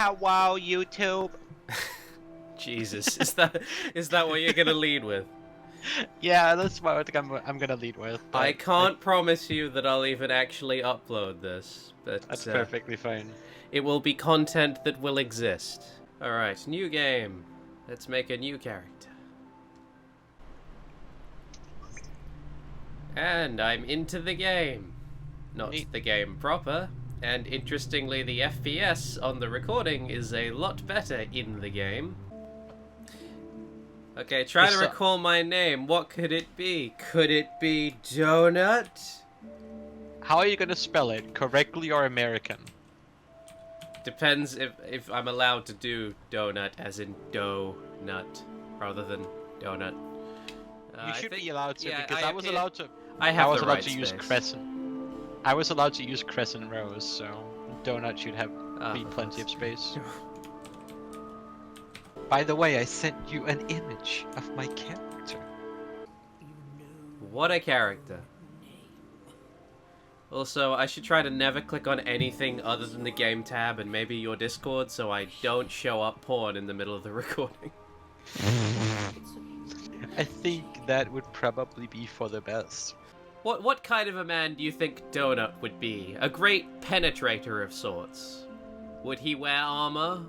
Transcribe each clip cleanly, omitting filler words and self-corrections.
Hello, YouTube. Jesus, is that what you're gonna lead with? Yeah, that's what I'm gonna lead with. I can't promise you that I'll even actually upload this, but That's perfectly fine. it will be content that will exist. Alright, new game. Let's make a new character. And I'm into the game. Not Neat. the game proper. And interestingly, the FPS on the recording is a lot better in the game. Okay, try to recall my name. What could it be? Could it be Donut? How are you gonna spell it? Correctly or American? Depends if I'm allowed to do donut as in dough nut rather than donut. You should be allowed to, yeah, because I was allowed to. I have I was the allowed right to use space. crescent. I was allowed to use crescent rows, so donut should have be for plenty of fuck's space. By the way, I sent you an image of my character. What a character. Also, I should try to never click on anything other than the game tab and maybe your Discord so I don't show up porn in the middle of the recording. I think that would probably be for the best. What kind of a man do you think Donut would be? A great penetrator of sorts? Would he wear armor?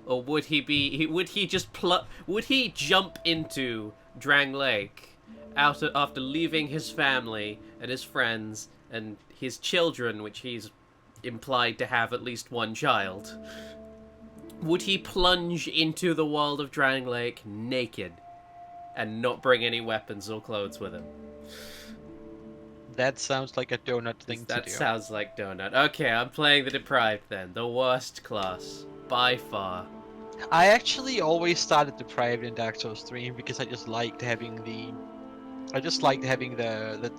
Or would he jump into Drang Lake after leaving his family and his friends and his children, which he's implied to have at least one child? Would he plunge into the world of Drang Lake naked and not bring any weapons or clothes with him? That sounds like a donut thing to do. That sounds like Donut. Okay, I'm playing the Deprived then. The worst class. By far. I actually always started Deprived in Dark Souls 3 because I just liked having the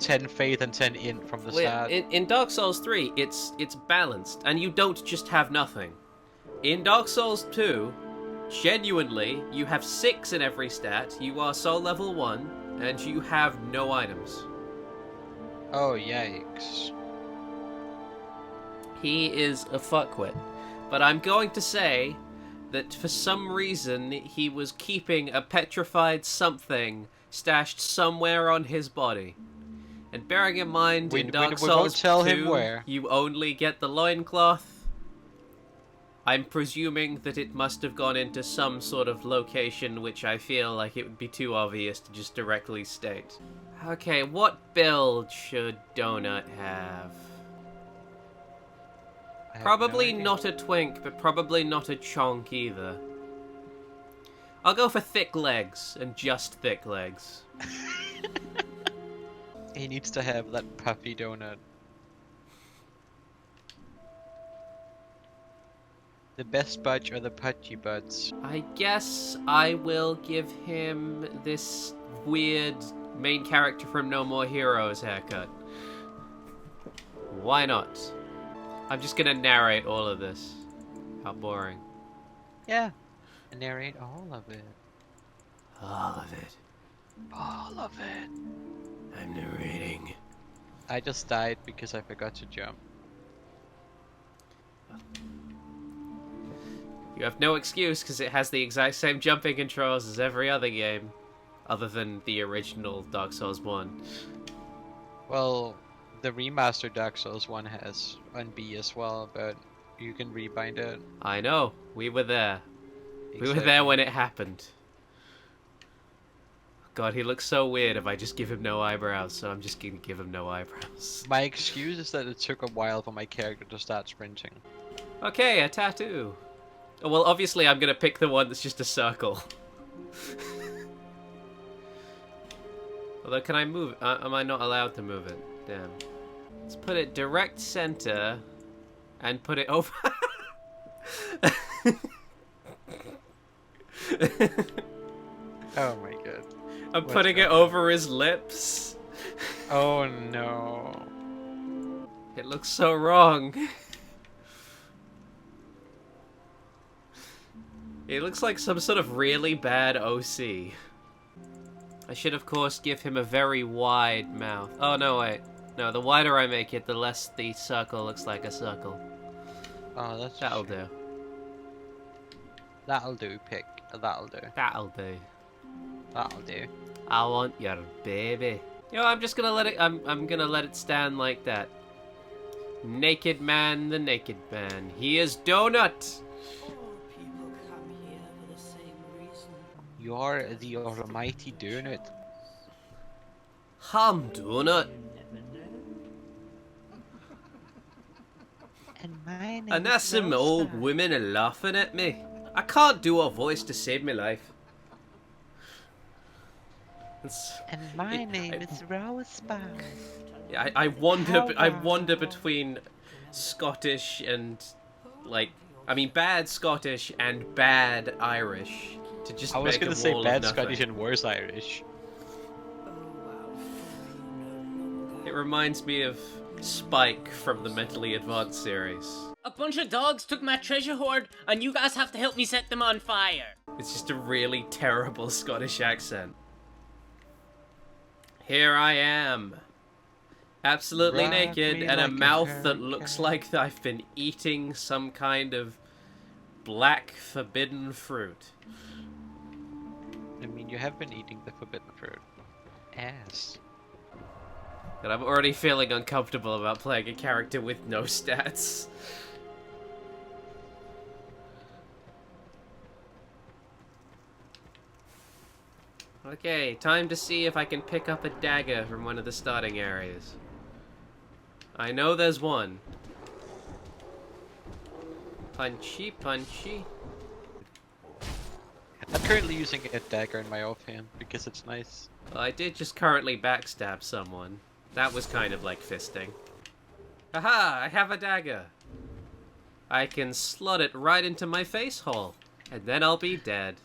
10 faith and 10 int from the start. In Dark Souls 3, it's balanced, and you don't just have nothing. In Dark Souls 2, genuinely, you have 6 in every stat, you are soul level 1, and you have no items. Oh, yikes. He is a fuckwit. But I'm going to say that for some reason he was keeping a petrified something stashed somewhere on his body. And bearing in mind, in Dark Souls 2, you only get the loincloth, I'm presuming that it must have gone into some sort of location which I feel like it would be too obvious to just directly state. Okay, what build should Donut have? Probably not a twink, but probably not a chonk either. I'll go for thick legs, and just thick legs. He needs to have that puffy donut. The best budge are the pudgy buds. I guess I will give him this weird main character from No More Heroes haircut. Why not? I'm just gonna narrate all of this. How boring. Yeah. Narrate all of it. All of it. All of it. I'm narrating. I just died because I forgot to jump. You have no excuse because it has the exact same jumping controls as every other game. Other than the original Dark Souls 1. Well, the remastered Dark Souls 1 has on B as well, but you can rebind it. I know. We were there. Exactly. We were there when it happened. God, he looks so weird if I just give him no eyebrows, so I'm just gonna give him no eyebrows. My excuse is that it took a while for my character to start sprinting. Okay, a tattoo. Oh, well, obviously I'm gonna pick the one that's just a circle. Although, can I move it? Am I not allowed to move it? Damn. Let's put it direct center and put it over. Oh my god. I'm putting it over his lips. Oh no. It looks so wrong. It looks like some sort of really bad OC. I should, of course, give him a very wide mouth. Oh, no, wait. No, the wider I make it, the less the circle looks like a circle. Oh, that'll do. That'll do, Pick. That'll do. That'll do. That'll do. I want your baby. You know, I'm just gonna let it. I'm gonna let it stand like that. Naked man, the naked man. He is Donut. All people come here for the same reason. You are the almighty Donut. I'm Donut. And my name And that's some old women are laughing at me. I can't do a voice to save my life. And my name is Rosebud. Yeah, I wander between Scottish and bad Scottish and bad Irish to just I was make gonna a say wall bad of nothing. Scottish and worse Irish. It reminds me of Spike from the Mentally Advanced series. A bunch of dogs took my treasure hoard, and you guys have to help me set them on fire. It's just a really terrible Scottish accent. Here I am. Absolutely Rock naked me and a like a mouth that looks hurricane. like I've been eating some kind of black forbidden fruit. I mean, you have been eating the forbidden fruit. Ass. And I'm already feeling uncomfortable about playing a character with no stats. Okay, time to see if I can pick up a dagger from one of the starting areas. I know there's one. Punchy, punchy. I'm currently using a dagger in my offhand because it's nice. Well, I did just currently backstab someone. That was kind of like fisting. Haha, I have a dagger. I can slot it right into my face hole, and then I'll be dead.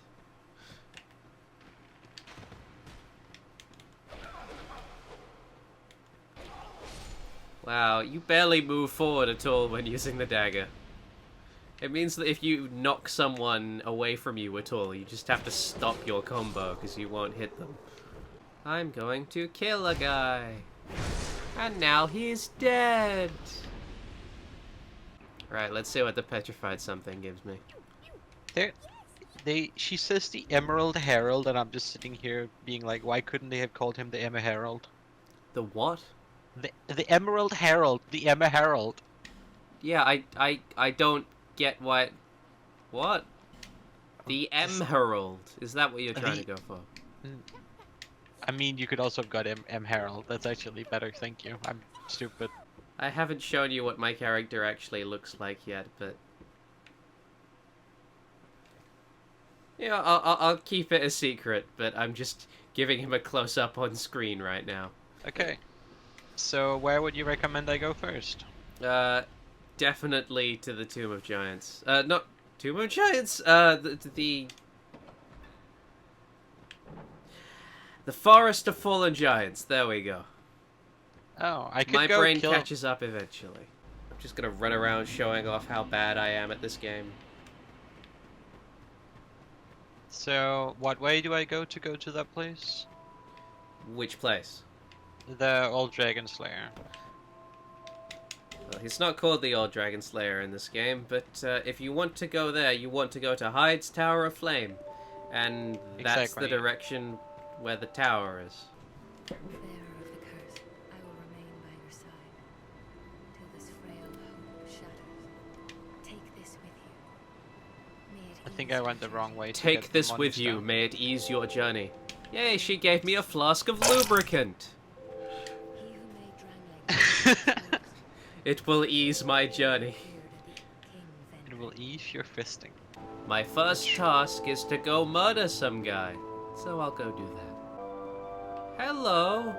Wow, you barely move forward at all when using the dagger. It means that if you knock someone away from you at all, you just have to stop your combo because you won't hit them. I'm going to kill a guy. And now he's dead. Right, let's see what the petrified something gives me. She says the Emerald Herald, and I'm just sitting here being like, why couldn't they have called him the Emma Herald? The what? The Emerald Herald, the Emma Herald. Yeah, I don't get what the M Herald. Is that what you're trying to go for? I mean, you could also have got M Herald. That's actually better. Thank you. I'm stupid. I haven't shown you what my character actually looks like yet, but yeah, I'll keep it a secret. But I'm just giving him a close up on screen right now. Okay. So where would you recommend I go first? Definitely to the Tomb of Giants. Not Tomb of Giants. The Forest of Fallen Giants. There we go. Oh, I could My go brain kill... catches up eventually. I'm just gonna run around showing off how bad I am at this game. So, what way do I go to that place? Which place? The Old Dragon Slayer. Well, it's not called the Old Dragon Slayer in this game, but if you want to go there, you want to go to Hyde's Tower of Flame. And that's Exactly. the direction where the tower is. Bearer of the curse, I will remain by your side till this frail hope shatters. Take this with you. May it I think ease I went the your wrong way. To Take get this the with money you, stone. may it ease your journey. Yay, she gave me a flask of lubricant. He who made Drangleic It will ease my journey. It will ease your fisting. My first task is to go murder some guy, so I'll go do that. Hello.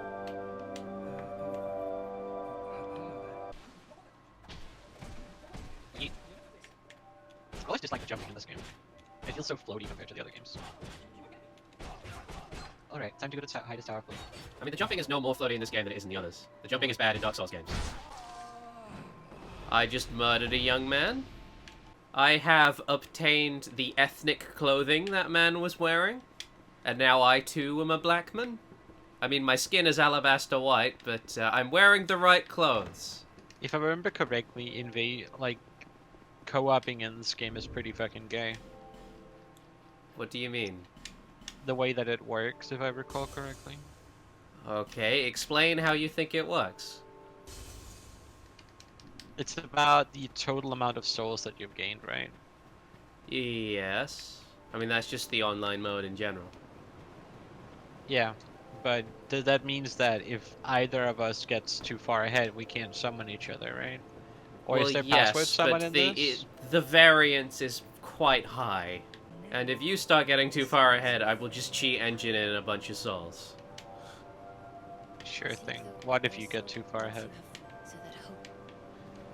I always dislike the jumping in this game. It feels so floaty compared to the other games. Alright, time to go to Hyde's Tower of Flame. I mean, the jumping is no more floaty in this game than it is in the others. The jumping is bad in Dark Souls games. I just murdered a young man. I have obtained the ethnic clothing that man was wearing. And now I too am a black man. I mean, my skin is alabaster white, but I'm wearing the right clothes. If I remember correctly, co-oping in this game is pretty fucking gay. What do you mean? The way that it works, if I recall correctly. Okay, explain how you think it works. It's about the total amount of souls that you've gained, right? Yes. I mean, that's just the online mode in general. Yeah, but that means that if either of us gets too far ahead, we can't summon each other, right? Or Well, is there yes, password summon but in this? the variance is quite high. And if you start getting too far ahead, I will just cheat engine in a bunch of souls. Sure thing. What if you get too far ahead? So that hope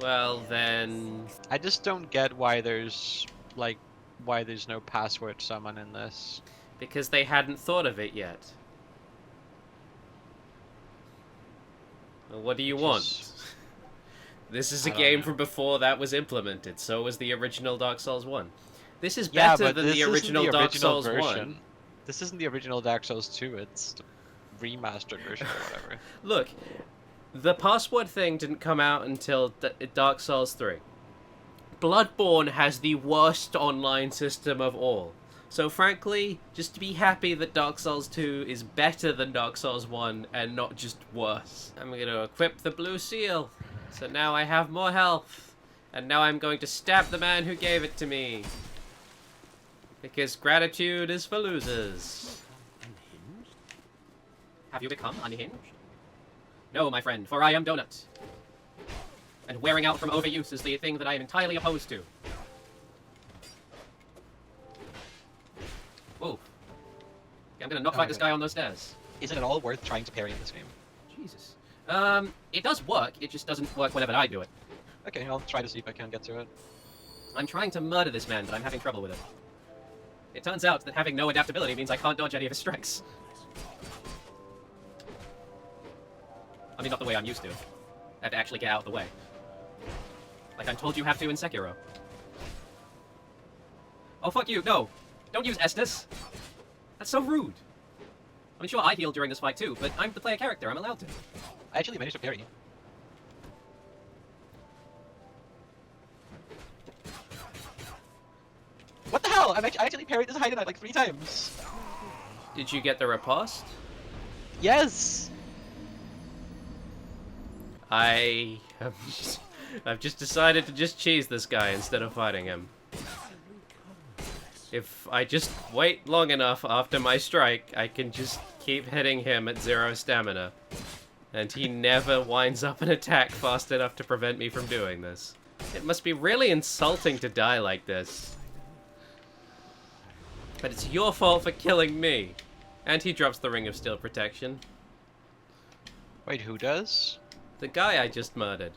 Well, then... I just don't get why there's no password summon in this. Because they hadn't thought of it yet. Well, what do you want? This is a I don't game know. from before that was implemented. So was the original Dark Souls 1. This is Yeah, better but than this the isn't original the Dark original Souls version. 1. This isn't the original Dark Souls 2, it's the remastered version or whatever. Look, the password thing didn't come out until Dark Souls 3. Bloodborne has the worst online system of all. So frankly, just to be happy that Dark Souls 2 is better than Dark Souls 1 and not just worse. I'm going to equip the blue seal. So now I have more health. And now I'm going to stab the man who gave it to me. Because gratitude is for losers. Have you become unhinged? No, my friend, for I am Donut. And wearing out from overuse is the thing that I am entirely opposed to. Whoa. Okay, I'm gonna not fight this guy on those stairs. Is it at all worth trying to parry in this game? Jesus. It does work, it just doesn't work whenever I do it. Okay, I'll try to see if I can get to it. I'm trying to murder this man, but I'm having trouble with it. It turns out that having no adaptability means I can't dodge any of his strikes. I mean, not the way I'm used to. I have to actually get out of the way. Like I'm told you have to in Sekiro. Oh, fuck you, no! Don't use Estus! That's so rude! I mean, sure, I healed during this fight too, but I'm the player character, I'm allowed to. I actually managed to parry. What the hell? I actually parried this High Knight like 3 times. Did you get the riposte? Yes! I've just decided to just cheese this guy instead of fighting him. If I just wait long enough after my strike, I can just keep hitting him at 0 stamina. And he never winds up an attack fast enough to prevent me from doing this. It must be really insulting to die like this. But it's your fault for killing me. And he drops the Ring of Steel Protection. Wait, who does? The guy I just murdered.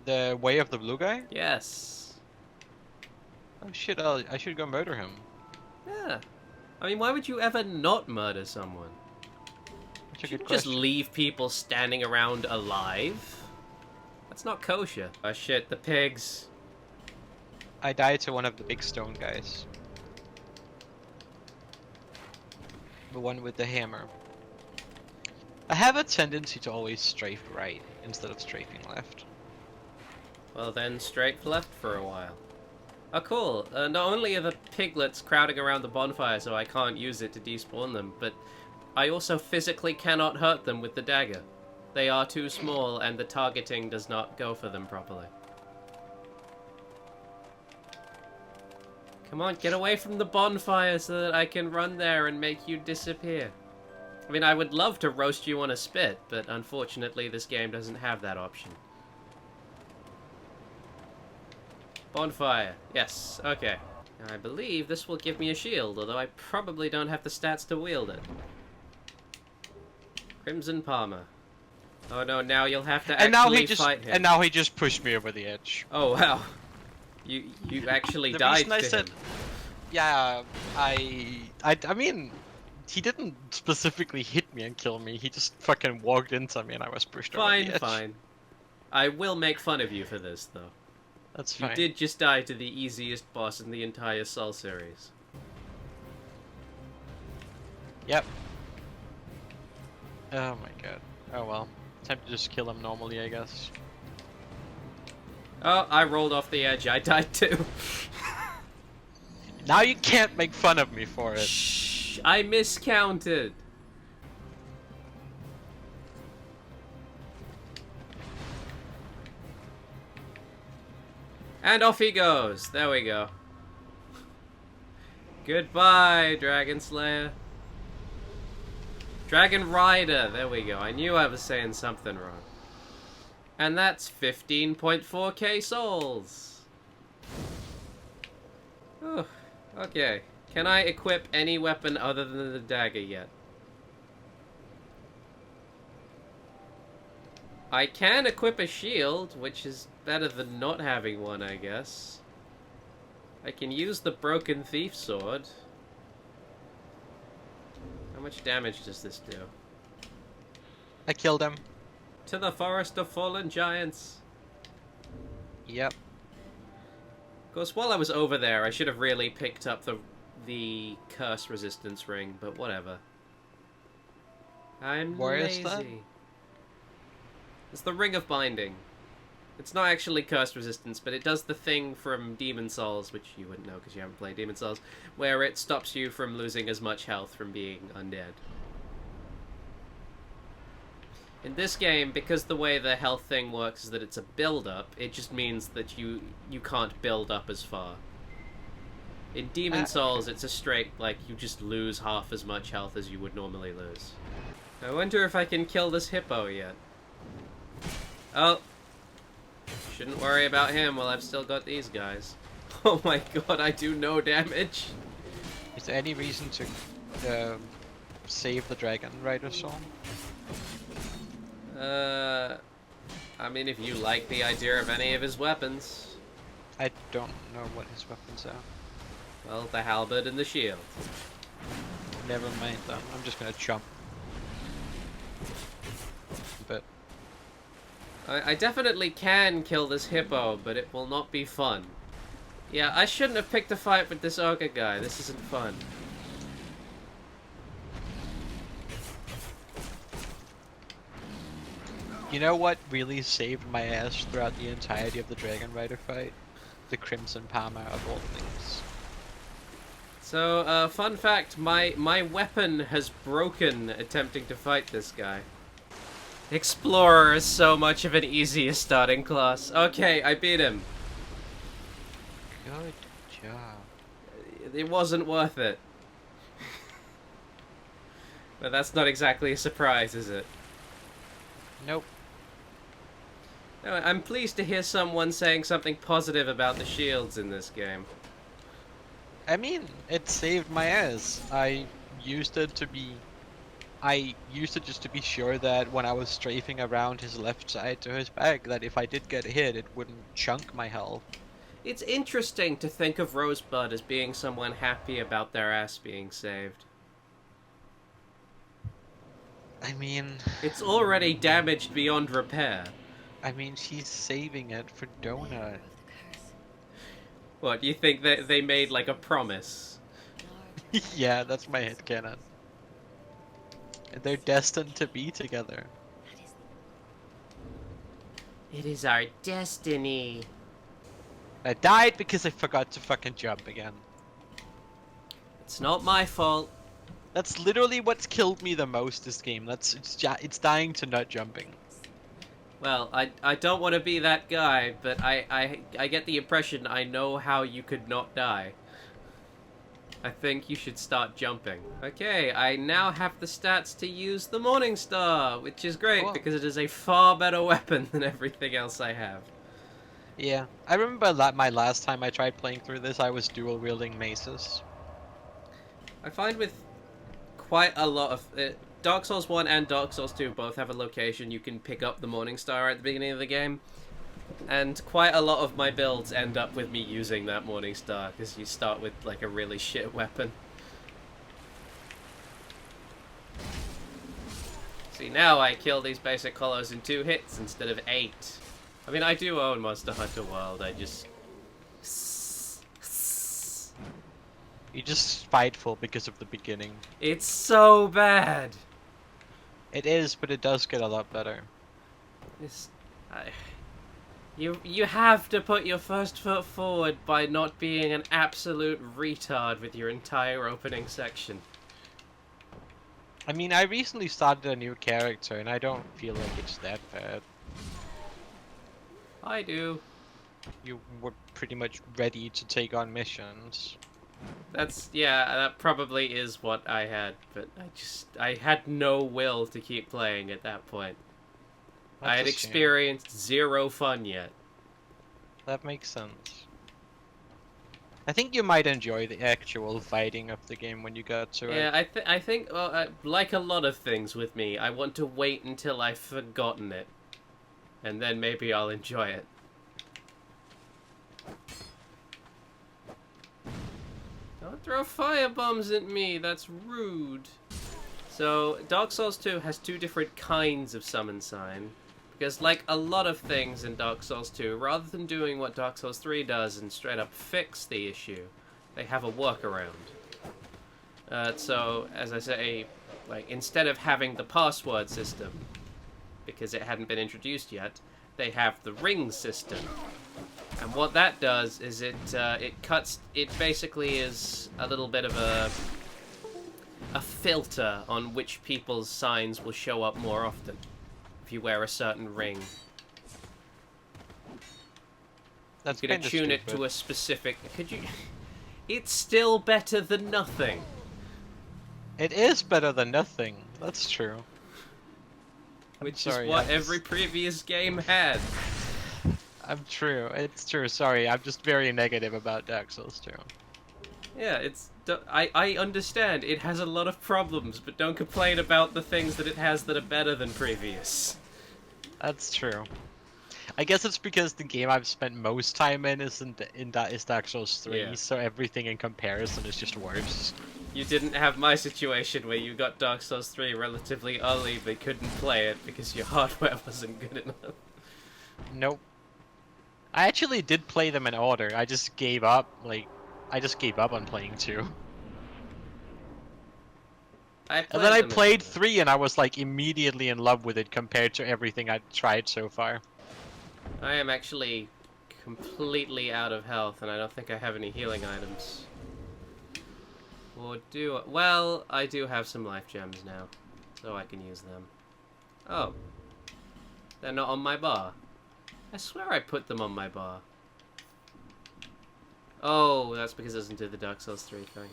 The Way of the Blue Guy? Yes. Oh shit, I should go murder him. Yeah. I mean, why would you ever not murder someone? That's a You good just question. leave people standing around alive? That's not kosher. Oh shit, the pigs. I died to one of the big stone guys. The one with the hammer. I have a tendency to always strafe right instead of strafing left. Well then, strafe left for a while. Oh cool, not only are the piglets crowding around the bonfire so I can't use it to despawn them, but I also physically cannot hurt them with the dagger. They are too small and the targeting does not go for them properly. Come on, get away from the bonfire so that I can run there and make you disappear. I mean, I would love to roast you on a spit, but unfortunately this game doesn't have that option. Bonfire. Yes, okay. I believe this will give me a shield, although I probably don't have the stats to wield it. Crimson Palmer. Oh no, now you'll have to actually fight him. And now he just pushed me over the edge. Oh wow. You actually The died reason I to said, him. yeah, I mean, he didn't specifically hit me and kill me. He just fucking walked into me and I was pushed over Fine, the edge. fine. I will make fun of you for this, though. That's You fine. did just die to the easiest boss in the entire Soul series. Yep. Oh my god. Oh well. Time to just kill him normally, I guess. Oh, I rolled off the edge. I died too. Now you can't make fun of me for it. Shh, I miscounted. And off he goes. There we go. Goodbye, Dragon Slayer. Dragon Rider. There we go. I knew I was saying something wrong. And that's 15.4k souls. Oh, okay. Can I equip any weapon other than the dagger yet? I can equip a shield, which is better than not having one, I guess. I can use the Broken Thief Sword. How much damage does this do? I killed him. To the Forest of Fallen Giants. Yep. Of course, while I was over there, I should have really picked up the Curse Resistance Ring, but whatever. I'm Where lazy. is that? It's the Ring of Binding. It's not actually Curse Resistance, but it does the thing from Demon Souls, which you wouldn't know because you haven't played Demon Souls, where it stops you from losing as much health from being undead. In this game, because the way the health thing works is that it's a build-up, it just means that you can't build up as far. In Demon Souls, it's a straight, like, you just lose half as much health as you would normally lose. I wonder if I can kill this hippo yet. Oh. Shouldn't worry about him while I've still got these guys. Oh my god, I do no damage. Is there any reason to save the Dragon Rider soul? I mean, if you like the idea of any of his weapons. I don't know what his weapons are. Well, the halberd and the shield. Never mind them. I'm just gonna jump. But I definitely can kill this hippo, but it will not be fun. Yeah, I shouldn't have picked a fight with this ogre guy. This isn't fun. you know what really saved my ass throughout the entirety of the Dragon Rider fight? The Crimson Palmer of all things. So, fun fact, my weapon has broken attempting to fight this guy. Explorer is so much of an easier starting class. Okay, I beat him. Good job. It wasn't worth it. But that's not exactly a surprise, is it? Nope. No, I'm pleased to hear someone saying something positive about the shields in this game. I mean, it saved my ass. I used it just to be sure that when I was strafing around his left side to his back, that if I did get hit, it wouldn't chunk my health. It's interesting to think of Rosebud as being someone happy about their ass being saved. I mean... It's already damaged beyond repair. I mean, she's saving it for Donut. What, you think that they made, like, a promise? Yeah, that's my headcanon. They're destined to be together. It is our destiny. I died because I forgot to fucking jump again. It's not my fault. That's literally what's killed me the most this game. It's dying to not jumping. Well, I don't want to be that guy, but I get the impression I know how you could not die. I think you should start jumping. Okay, I now have the stats to use the Morning Star, which is great Cool. because it is a far better weapon than everything else I have. Yeah, I remember my last time I tried playing through this, I was dual wielding maces. I find with quite a lot of... Dark Souls 1 and Dark Souls 2 both have a location you can pick up the Morning Star at the beginning of the game. And quite a lot of my builds end up with me using that Morning Star, because you start with, like, a really shit weapon. See, now I kill these basic hollows in 2 hits instead of 8. I mean, I do own Monster Hunter World, I just... You're just spiteful because of the beginning. It's so bad! You have to put your first foot forward by not being an absolute retard with your entire opening section. I mean, I recently started a new character, and I don't feel like it's that bad. I do. You were pretty much ready to take on missions. Yeah, that probably is what I had, but I had no will to keep playing at that point. I had That's a shame. experienced zero fun yet. That makes sense. I think you might enjoy the actual fighting of the game when you got to Yeah, it. I think, well, like a lot of things with me, I want to wait until I've forgotten it. And then maybe I'll enjoy it. Don't throw fire bombs at me, that's rude. So, Dark Souls 2 has two different kinds of summon sign. Because like a lot of things in Dark Souls 2, rather than doing what Dark Souls 3 does and straight up fix the issue, they have a workaround. So, as I say, like instead of having the password system, because it hadn't been introduced yet, they have the ring system. And what that does is it basically is a little bit of a filter on which people's signs will show up more often if you wear a certain ring. That's You're gonna kinda tune it stupid. to a specific. It's still better than nothing. It is better than nothing. That's true. Which sorry, is what I'm every just- previous game had. I'm true. It's true. Sorry, I'm just very negative about Dark Souls 2. Yeah, I understand it has a lot of problems, but don't complain about the things that it has that are better than previous. That's true. I guess it's because the game I've spent most time in is Dark Souls 3, Yeah. so everything in comparison is just worse. You didn't have my situation where you got Dark Souls 3 relatively early but couldn't play it because your hardware wasn't good enough. Nope. I actually did play them in order. I just gave up. I just gave up on playing 2. And then I them in played order. 3 and I was like immediately in love with it compared to everything I'd tried so far. I am actually completely out of health and I don't think I have any healing items. Or well, I do have some life gems now, so I can use them. Oh. They're not on my bar. I swear I put them on my bar. Oh, that's because it doesn't do the Dark Souls 3 thing.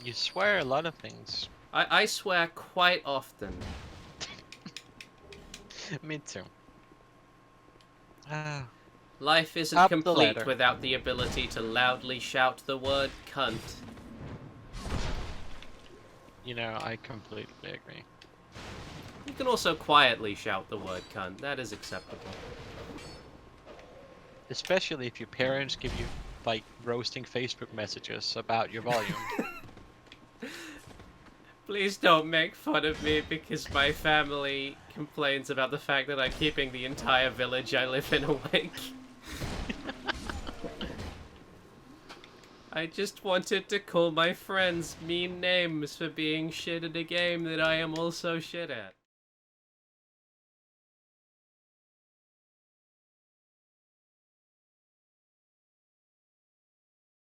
You swear a lot of things. I swear quite often. Me too. Ah, Life isn't Up the complete ladder. without the ability to loudly shout the word cunt. you know, I completely agree. You can also quietly shout the word cunt. That is acceptable. Especially if your parents give you, like, roasting Facebook messages about your volume. Please don't make fun of me because my family complains about the fact that I'm keeping the entire village I live in awake. I just wanted to call my friends mean names for being shit at a game that I am also shit at.